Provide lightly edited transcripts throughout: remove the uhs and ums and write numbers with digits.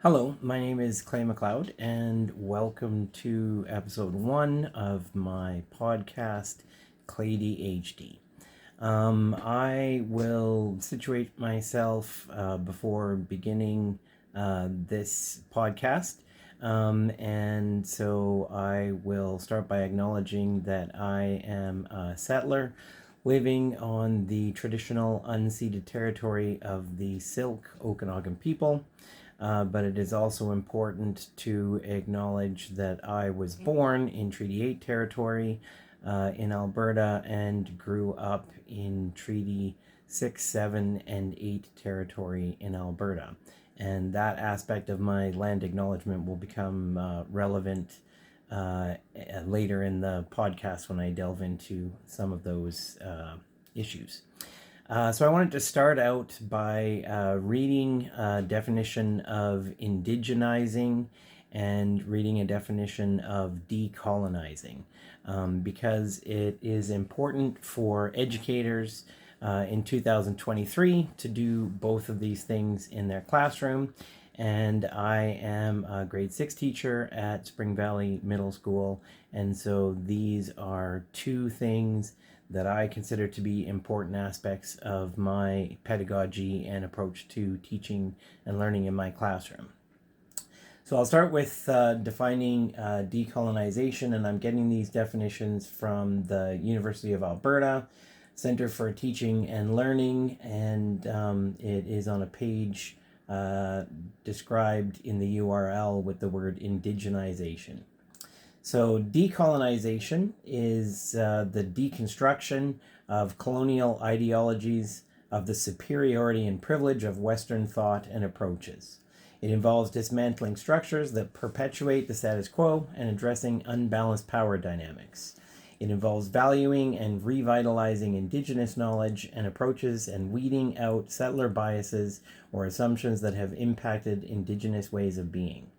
Hello, my name is Clay McLeod, and welcome to episode 1 of my podcast, ClayDHD. I will situate myself before beginning this podcast. And so I will start by acknowledging that I am a settler living on the traditional unceded territory of the Syilx Okanagan people. But it is also important to acknowledge that I was born in Treaty 8 territory in Alberta and grew up in Treaty 6, 7, and 8 territory in Alberta. And that aspect of my land acknowledgement will become relevant later in the podcast when I delve into some of those issues. So I wanted to start out by reading a definition of indigenizing and reading a definition of decolonizing, because it is important for educators in 2023 to do both of these things in their classroom. And I am a grade 6 teacher at Spring Valley Middle School, and so these are two things that I consider to be important aspects of my pedagogy and approach to teaching and learning in my classroom. So I'll start with defining decolonization, and I'm getting these definitions from the University of Alberta Center for Teaching and Learning, and it is on a page described in the URL with the word indigenization. So decolonization is the deconstruction of colonial ideologies of the superiority and privilege of Western thought and approaches. It involves dismantling structures that perpetuate the status quo and addressing unbalanced power dynamics. It involves valuing and revitalizing Indigenous knowledge and approaches and weeding out settler biases or assumptions that have impacted Indigenous ways of being.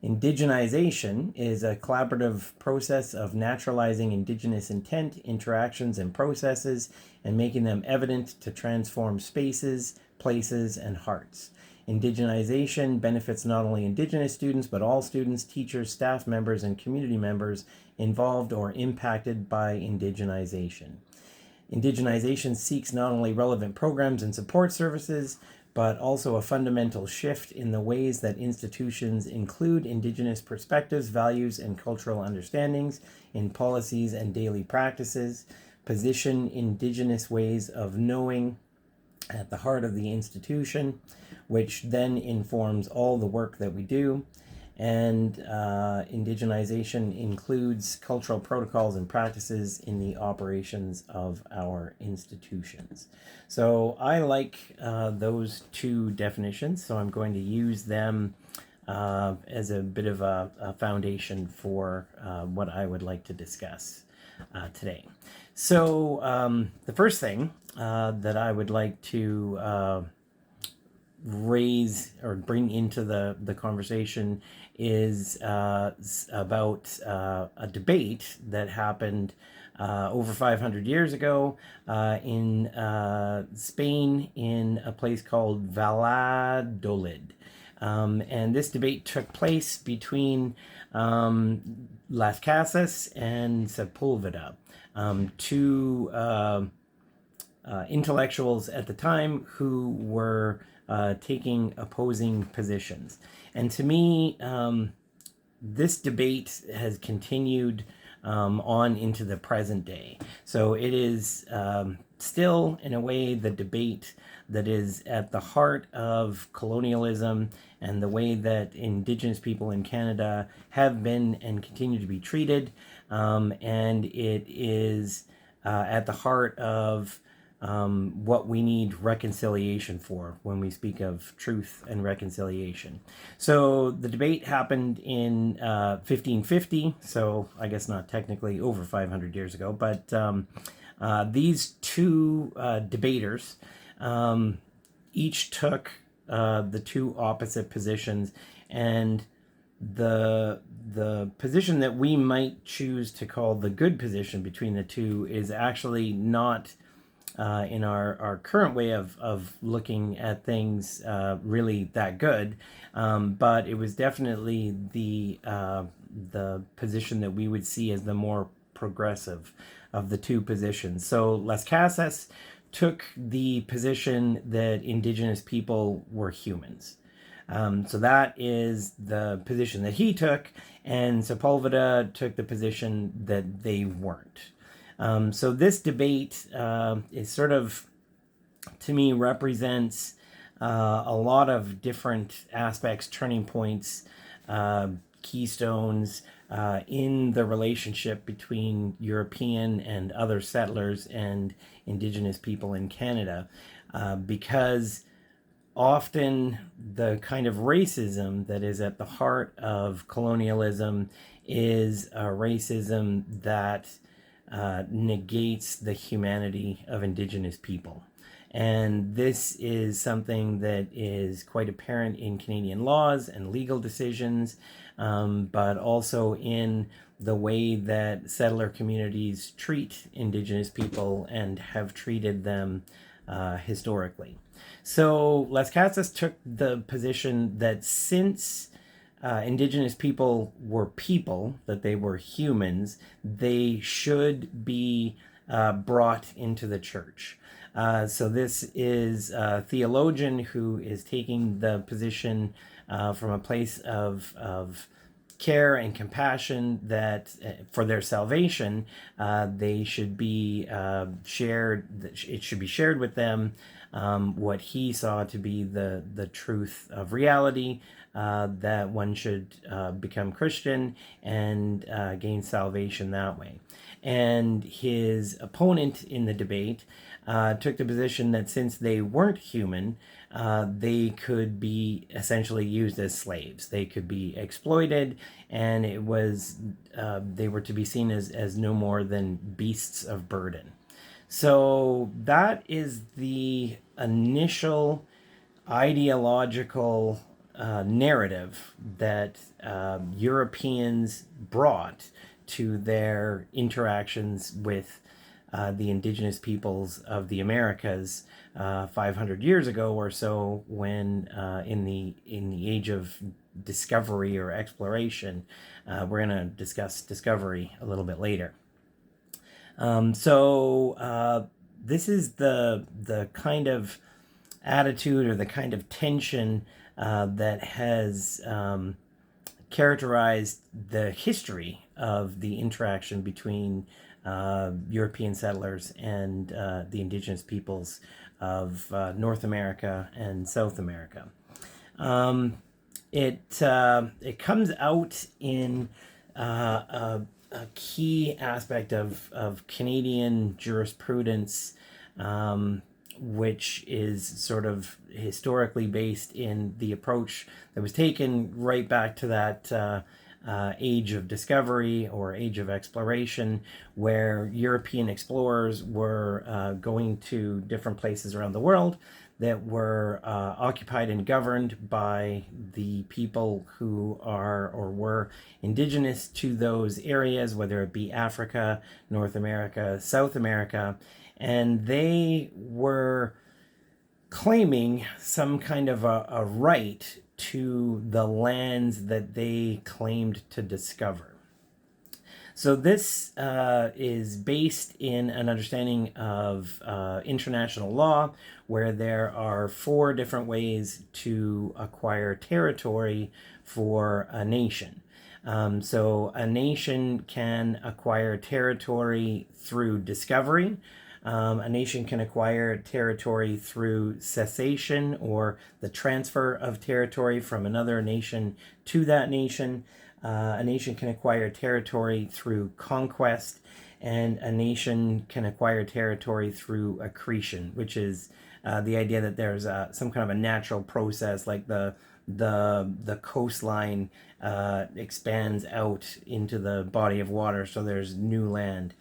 Indigenization is a collaborative process of naturalizing Indigenous intent, interactions, and processes, and making them evident to transform spaces, places, and hearts. Indigenization benefits not only Indigenous students, but all students, teachers, staff members, and community members involved or impacted by indigenization. Indigenization seeks not only relevant programs and support services, but also a fundamental shift in the ways that institutions include Indigenous perspectives, values, and cultural understandings in policies and daily practices, position Indigenous ways of knowing at the heart of the institution, which then informs all the work that we do. And indigenization includes cultural protocols and practices in the operations of our institutions. So I like those two definitions, so I'm going to use them as a bit of a foundation for what I would like to discuss today. So the first thing that I would like to raise or bring into the conversation is about a debate that happened over 500 years ago in Spain in a place called Valladolid. And this debate took place between Las Casas and Sepulveda, two intellectuals at the time who were taking opposing positions. And to me, this debate has continued on into the present day. So it is still, in a way, the debate that is at the heart of colonialism and the way that Indigenous people in Canada have been and continue to be treated. And it is at the heart of what we need reconciliation for when we speak of truth and reconciliation. So the debate happened in 1550, so I guess not technically over 500 years ago, but these two debaters each took the two opposite positions, and the position that we might choose to call the good position between the two is actually not in our current way of looking at things really that good, but it was definitely the position that we would see as the more progressive of the two positions. So Las Casas took the position that indigenous people were humans. So that is the position that he took, and Sepulveda took the position that they weren't. So this debate is sort of, to me, represents a lot of different aspects, turning points, keystones in the relationship between European and other settlers and Indigenous people in Canada, because often the kind of racism that is at the heart of colonialism is a racism that negates the humanity of Indigenous people. And this is something that is quite apparent in Canadian laws and legal decisions, but also in the way that settler communities treat Indigenous people and have treated them historically. So Las Casas took the position that since Indigenous people were people, that they were humans, they should be brought into the church. So this is a theologian who is taking the position from a place of care and compassion that for their salvation, they should be shared. It should be shared with them what he saw to be the truth of reality, that one should become Christian and gain salvation that way. And his opponent in the debate took the position that since they weren't human, they could be essentially used as slaves. They could be exploited, and it was they were to be seen as no more than beasts of burden. So that is the initial ideological narrative that Europeans brought to their interactions with the indigenous peoples of the Americas 500 years ago or so, when in the age of discovery or exploration. We're going to discuss discovery a little bit later. So this is the kind of attitude or the kind of tension that has characterized the history of the interaction between European settlers and the indigenous peoples of North America and South America. It comes out in a key aspect of Canadian jurisprudence, which is sort of historically based in the approach that was taken right back to that age of discovery or age of exploration, where European explorers were going to different places around the world that were occupied and governed by the people who are or were indigenous to those areas, whether it be Africa, North America, South America, and they were claiming some kind of a right to the lands that they claimed to discover. So this is based in an understanding of international law, where there are 4 different ways to acquire territory for a nation. So a nation can acquire territory through discovery. A nation can acquire territory through cessation, or the transfer of territory from another nation to that nation. A nation can acquire territory through conquest, and a nation can acquire territory through accretion, which is the idea that there's some kind of a natural process, like the coastline expands out into the body of water, so there's new land.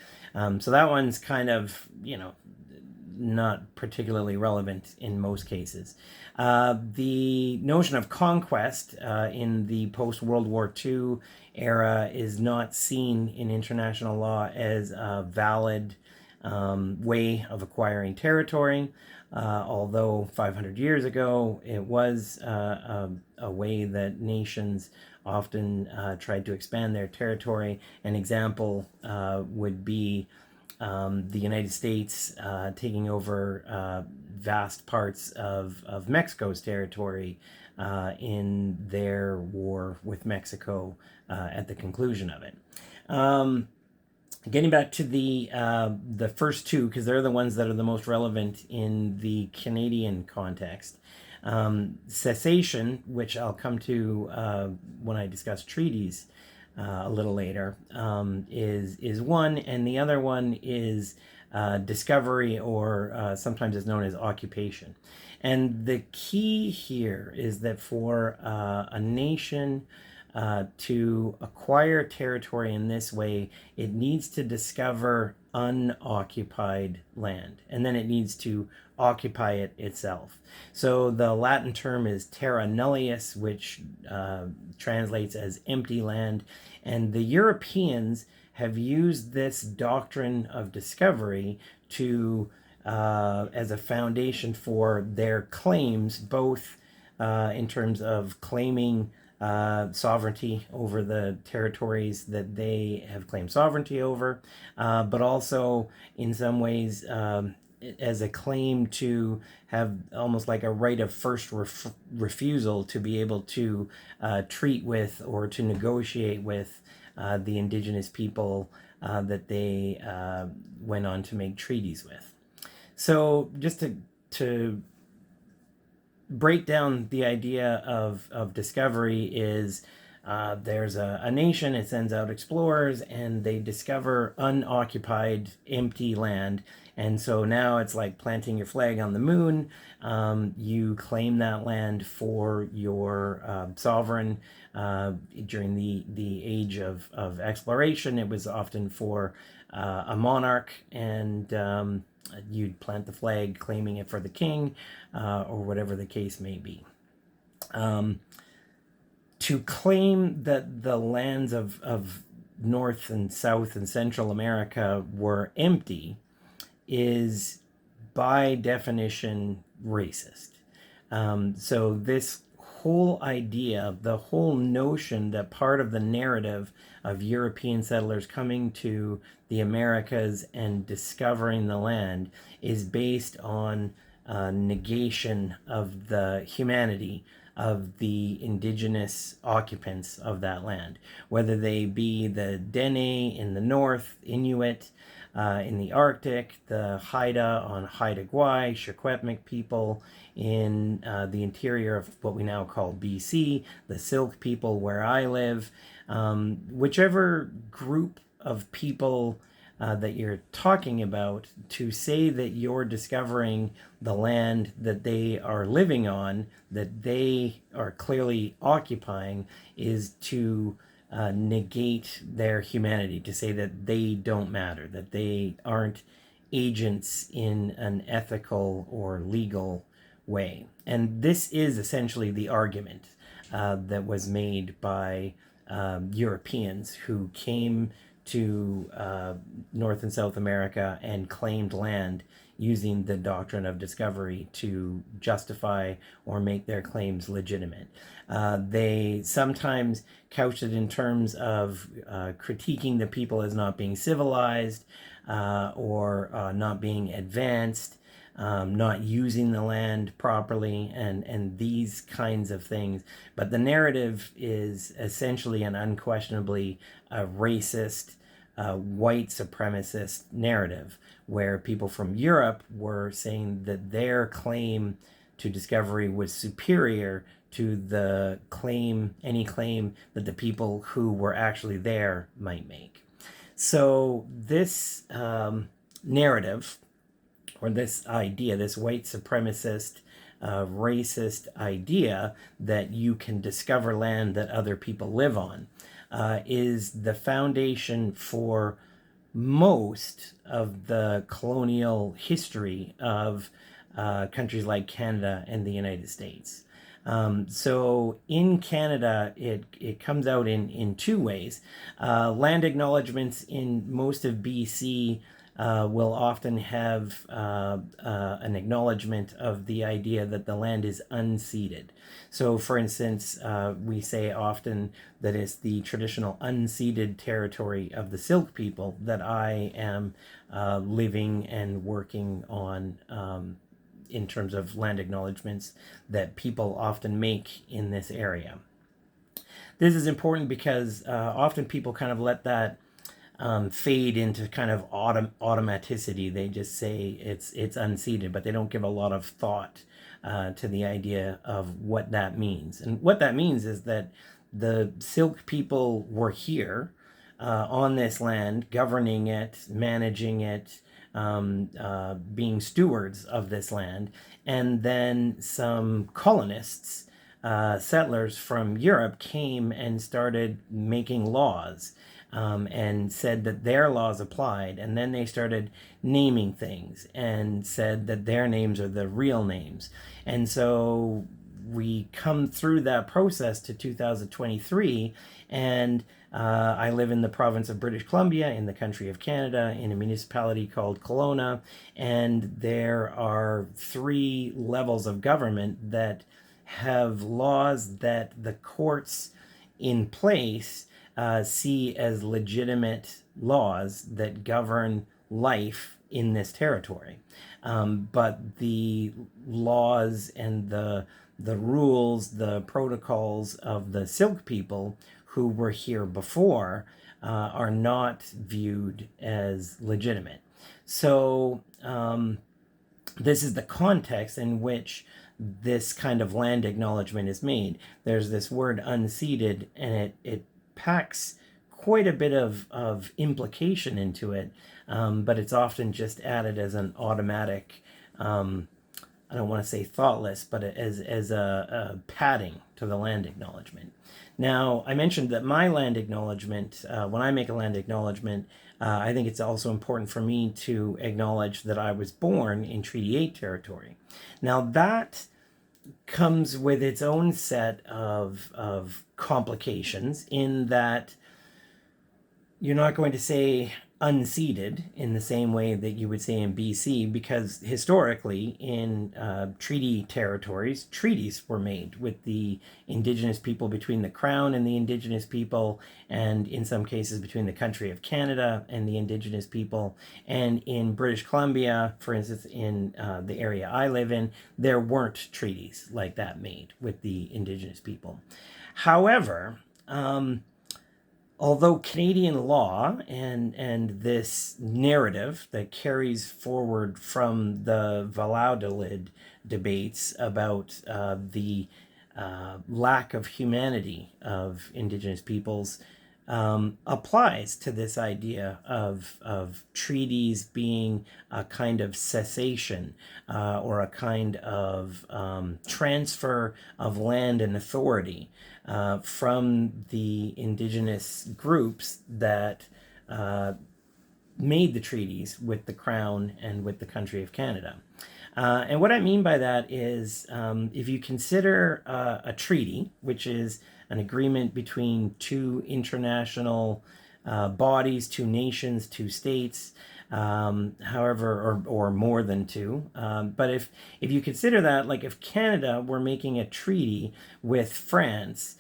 So that one's kind of, not particularly relevant in most cases. The notion of conquest in the post-World War II era is not seen in international law as a valid way of acquiring territory. Although 500 years ago it was a way that nations often tried to expand their territory. An example would be the United States taking over vast parts of Mexico's territory in their war with Mexico at the conclusion of it. Getting back to the first two, because they're the ones that are the most relevant in the Canadian context. Cessation, which I'll come to when I discuss treaties a little later, is one, and the other one is discovery, or sometimes it's known as occupation. And the key here is that for a nation to acquire territory in this way, it needs to discover unoccupied land, and then it needs to occupy it itself. So the Latin term is terra nullius, which translates as empty land, and the Europeans have used this doctrine of discovery to as a foundation for their claims, both in terms of claiming sovereignty over the territories that they have claimed sovereignty over, but also in some ways as a claim to have almost like a right of first refusal to be able to treat with or to negotiate with the indigenous people that they went on to make treaties with. So just to break down the idea of discovery is there's a nation, it sends out explorers, and they discover unoccupied, empty land. And so now it's like planting your flag on the moon. You claim that land for your sovereign. During the age of exploration, it was often for a monarch, and you'd plant the flag claiming it for the king, or whatever the case may be. To claim that the lands of North and South and Central America were empty is by definition racist. So this whole idea, the whole notion that part of the narrative of European settlers coming to the Americas and discovering the land is based on negation of the humanity of the indigenous occupants of that land, whether they be the Dene in the north, Inuit in the Arctic, the Haida on Haida Gwaii, Secwepemc people in the interior of what we now call BC, the Silk people where I live, whichever group of people that you're talking about, to say that you're discovering the land that they are living on, that they are clearly occupying, is to negate their humanity, to say that they don't matter, that they aren't agents in an ethical or legal way. And this is essentially the argument that was made by Europeans who came to North and South America and claimed land using the doctrine of discovery to justify or make their claims legitimate. They sometimes couched it in terms of critiquing the people as not being civilized, or not being advanced, not using the land properly, and these kinds of things. But the narrative is essentially and unquestionably a racist, white supremacist narrative, where people from Europe were saying that their claim to discovery was superior to the claim, any claim that the people who were actually there might make. So this narrative, or this idea, this white supremacist, racist idea that you can discover land that other people live on, is the foundation for most of the colonial history of countries like Canada and the United States. So in Canada, it comes out in two ways. Land acknowledgements in most of BC will often have an acknowledgement of the idea that the land is unceded. So, for instance, we say often that it's the traditional unceded territory of the Silk people that I am living and working on, in terms of land acknowledgements that people often make in this area. This is important because often people kind of let that fade into kind of automaticity. They just say it's unceded, but they don't give a lot of thought to the idea of what that means. And what that means is that the Silk people were here on this land, governing it, managing it, being stewards of this land, and then some colonists, settlers from Europe, came and started making laws, and said that their laws applied, and then they started naming things and said that their names are the real names. And so we come through that process to 2023, and I live in the province of British Columbia in the country of Canada in a municipality called Kelowna, and there are 3 levels of government that have laws that the courts in place see as legitimate laws that govern life in this territory. But the laws and the rules, the protocols of the Silk people who were here before are not viewed as legitimate. So this is the context in which this kind of land acknowledgement is made. There's this word unceded, and it packs quite a bit of implication into it, but it's often just added as an automatic, I don't want to say thoughtless, but as a padding to the land acknowledgement. Now, I mentioned that my land acknowledgement, when I make a land acknowledgement, I think it's also important for me to acknowledge that I was born in Treaty 8 territory. Now, that comes with its own set of complications, in that you're not going to say unceded in the same way that you would say in BC, because historically in treaty territories, treaties were made with the Indigenous people, between the Crown and the Indigenous people, and in some cases between the country of Canada and the Indigenous people. And in British Columbia, for instance, in the area I live in, there weren't treaties like that made with the Indigenous people. However, although Canadian law and this narrative that carries forward from the Valladolid debates about the lack of humanity of Indigenous peoples applies to this idea of treaties being a kind of cessation or a kind of transfer of land and authority from the Indigenous groups that made the treaties with the Crown and with the country of Canada. And what I mean by that is, if you consider a treaty, which is an agreement between 2 international bodies, 2 nations, 2 states, however, or more than 2. But if you consider that, like if Canada were making a treaty with France,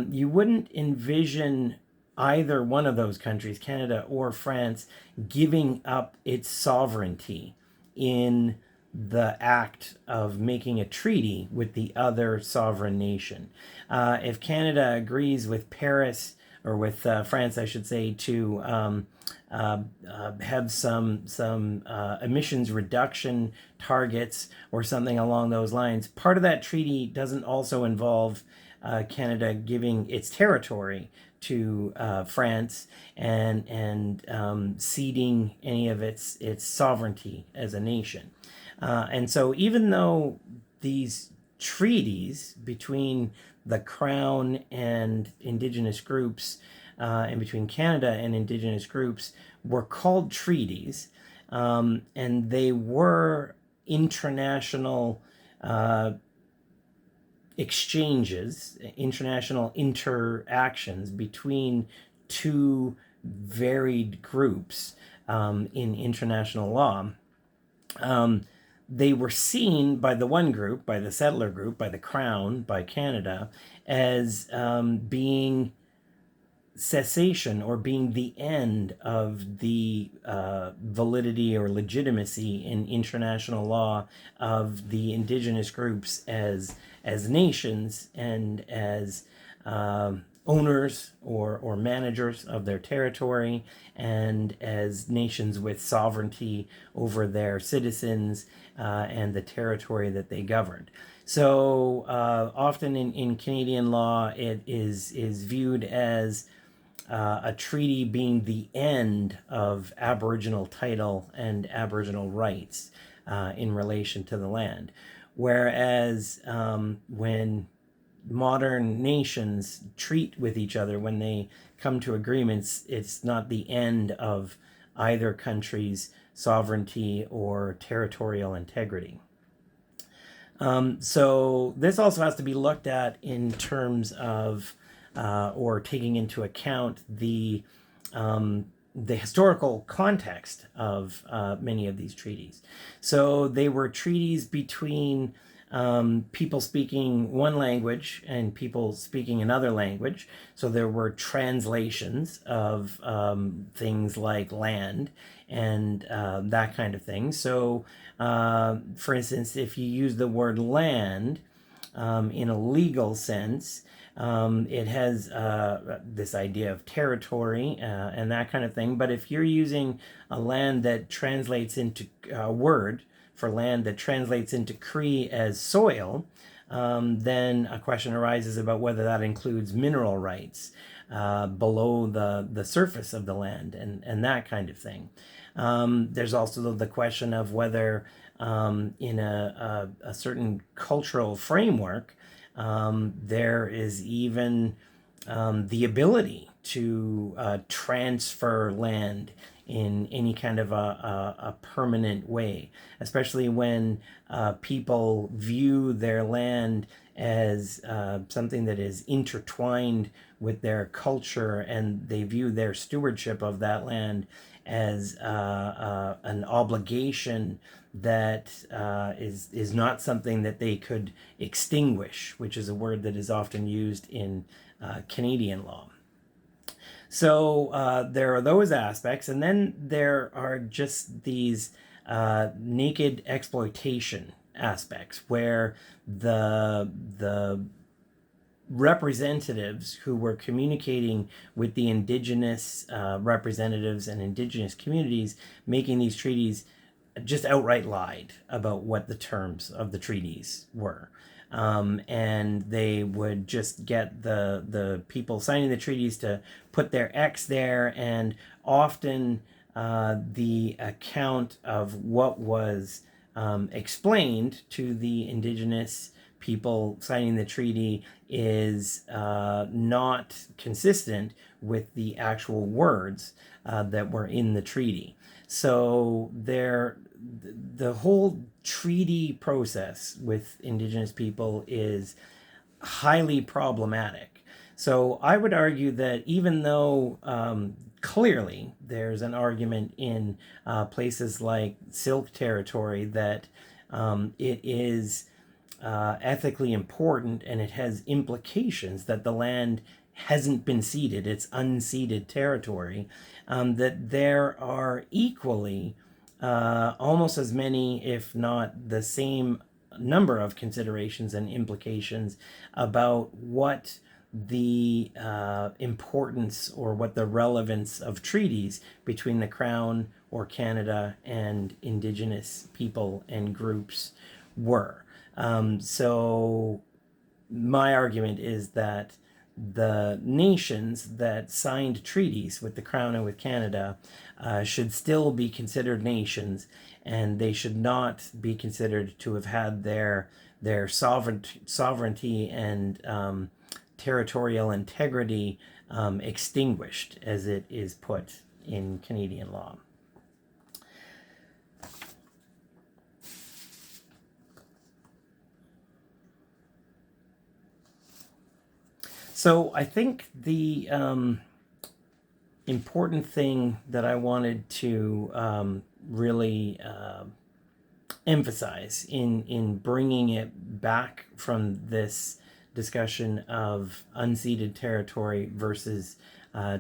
you wouldn't envision either one of those countries, Canada or France, giving up its sovereignty in the act of making a treaty with the other sovereign nation. If Canada agrees with Paris, or with France, I should say, to have some emissions reduction targets or something along those lines, part of that treaty doesn't also involve Canada giving its territory to France and ceding any of its sovereignty as a nation. And so even though these treaties between the Crown and Indigenous groups, and between Canada and Indigenous groups, were called treaties, and they were international exchanges, international interactions between 2 varied groups, in international law, they were seen by the one group, by the settler group, by the Crown, by Canada, as being cessation or being the end of the validity or legitimacy in international law of the indigenous groups as nations and as owners or managers of their territory, and as nations with sovereignty over their citizens and the territory that they governed. So often in Canadian law, it is viewed as a treaty being the end of Aboriginal title and Aboriginal rights in relation to the land. Whereas when modern nations treat with each other, when they come to agreements, it's not the end of either country's sovereignty or territorial integrity. So this also has to be looked at in terms of or taking into account the historical context of many of these treaties. So they were treaties between people speaking one language and people speaking another language. So there were translations of things like land and that kind of thing. So, for instance, if you use the word land in a legal sense, it has this idea of territory and that kind of thing. But if you're using a land that translates into a word for land that translates into Cree as soil, then a question arises about whether that includes mineral rights below the surface of the land and that kind of thing. There's also the question of whether in a certain cultural framework, there is even the ability to transfer land in any kind of a permanent way, especially when people view their land as something that is intertwined with their culture, and they view their stewardship of that land as an obligation that is not something that they could extinguish, which is a word that is often used in Canadian law. So there are those aspects, and then there are just these naked exploitation aspects where the representatives who were communicating with the indigenous representatives and indigenous communities making these treaties just outright lied about what the terms of the treaties were. And they would just get the people signing the treaties to put their X there, and often the account of what was explained to the indigenous people signing the treaty is not consistent with the actual words that were in the treaty. So the whole treaty process with indigenous people is highly problematic. So I would argue that even though clearly there's an argument in places like Silk Territory that it is ethically important and it has implications that the land hasn't been ceded, it's unceded territory, that there are equally almost as many, if not the same number of considerations and implications about what the importance or what the relevance of treaties between the Crown or Canada and Indigenous people and groups were. So my argument is that the nations that signed treaties with the Crown and with Canada should still be considered nations, and they should not be considered to have had their sovereignty and territorial integrity extinguished, as it is put in Canadian law. So I think the important thing that I wanted to really emphasize in bringing it back from this discussion of unceded territory versus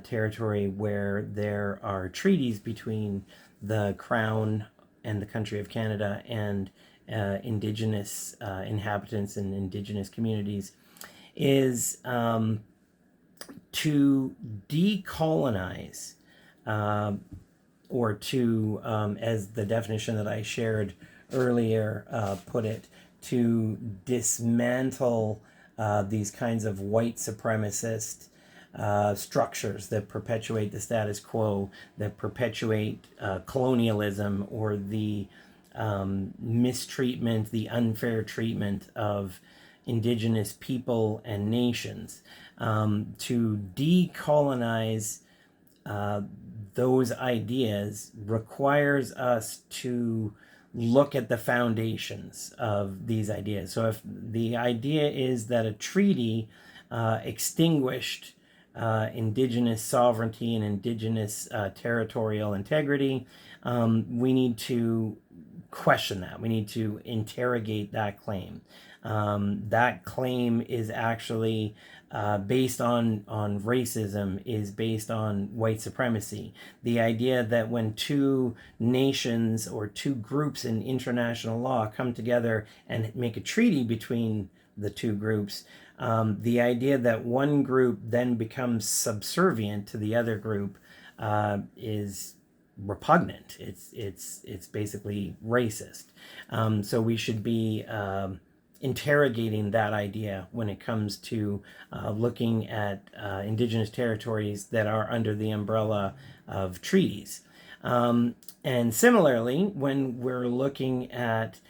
territory where there are treaties between the Crown and the country of Canada and Indigenous inhabitants and Indigenous communities is to decolonize, or to, as the definition that I shared earlier put it, to dismantle these kinds of white supremacist structures that perpetuate the status quo, that perpetuate colonialism or the mistreatment, the unfair treatment of Indigenous people and nations. To decolonize those ideas requires us to look at the foundations of these ideas. So if the idea is that a treaty extinguished Indigenous sovereignty and Indigenous territorial integrity, we need to question that. We need to interrogate that claim. That claim is actually based on racism, is based on white supremacy. The idea that when two nations or two groups in international law come together and make a treaty between the two groups, the idea that one group then becomes subservient to the other group is repugnant. It's basically racist. So we should be interrogating that idea when it comes to looking at Indigenous territories that are under the umbrella of treaties. And similarly, when we're looking at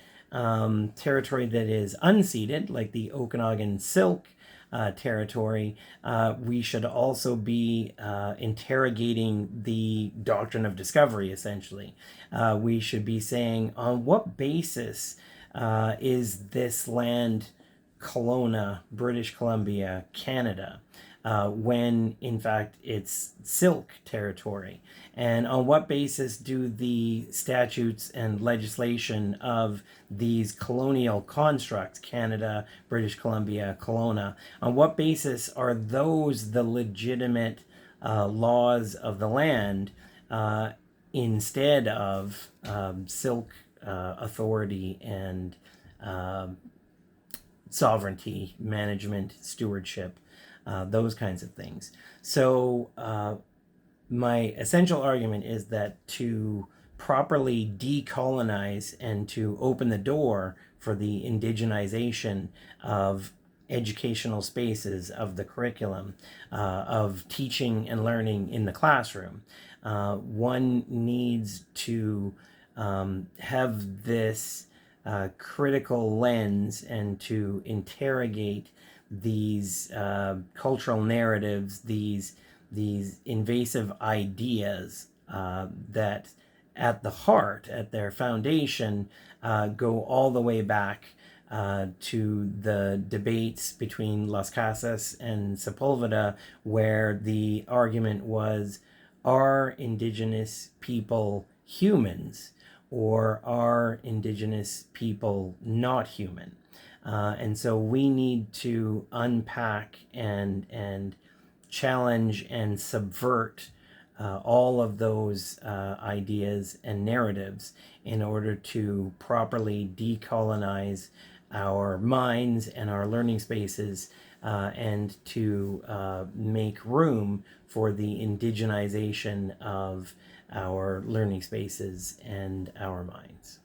territory that is unceded, like the Okanagan Silk territory, we should also be interrogating the doctrine of discovery, essentially. We should be saying, on what basis is this land Kelowna, British Columbia, Canada, when in fact it's Silk territory? And on what basis do the statutes and legislation of these colonial constructs, Canada, British Columbia, Kelowna, on what basis are those the legitimate laws of the land instead of Silk authority and sovereignty, management, stewardship, those kinds of things? So my essential argument is that to properly decolonize and to open the door for the indigenization of educational spaces, of the curriculum, of teaching and learning in the classroom, one needs to have this critical lens and to interrogate these cultural narratives, these invasive ideas that at the heart, at their foundation, go all the way back to the debates between Las Casas and Sepulveda, where the argument was, are Indigenous people humans, or are Indigenous people not human? And so we need to unpack and challenge and subvert all of those ideas and narratives in order to properly decolonize our minds and our learning spaces, and to make room for the indigenization of our learning spaces and our minds.